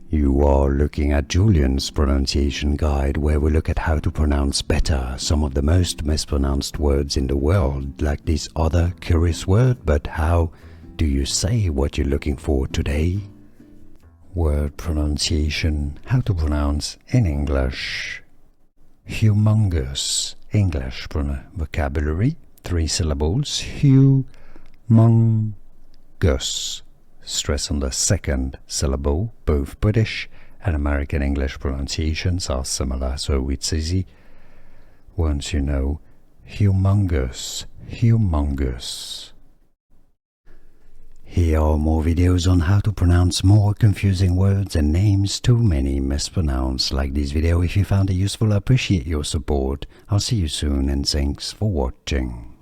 You are looking at Julian's pronunciation guide, where we look at how to pronounce better some of the most mispronounced words in the world, like this other curious word. But how do you say what you're looking for today? Word pronunciation, how to pronounce in English. Humongous, English vocabulary, 3 syllables. Humongous. Stress on the second syllable. Both British and American English pronunciations are similar, so it's easy once you know humongous, humongous. Here are more videos on how to pronounce more confusing words and names too many mispronounced. Like this video if you found it useful. I appreciate your support. I'll see you soon and thanks for watching.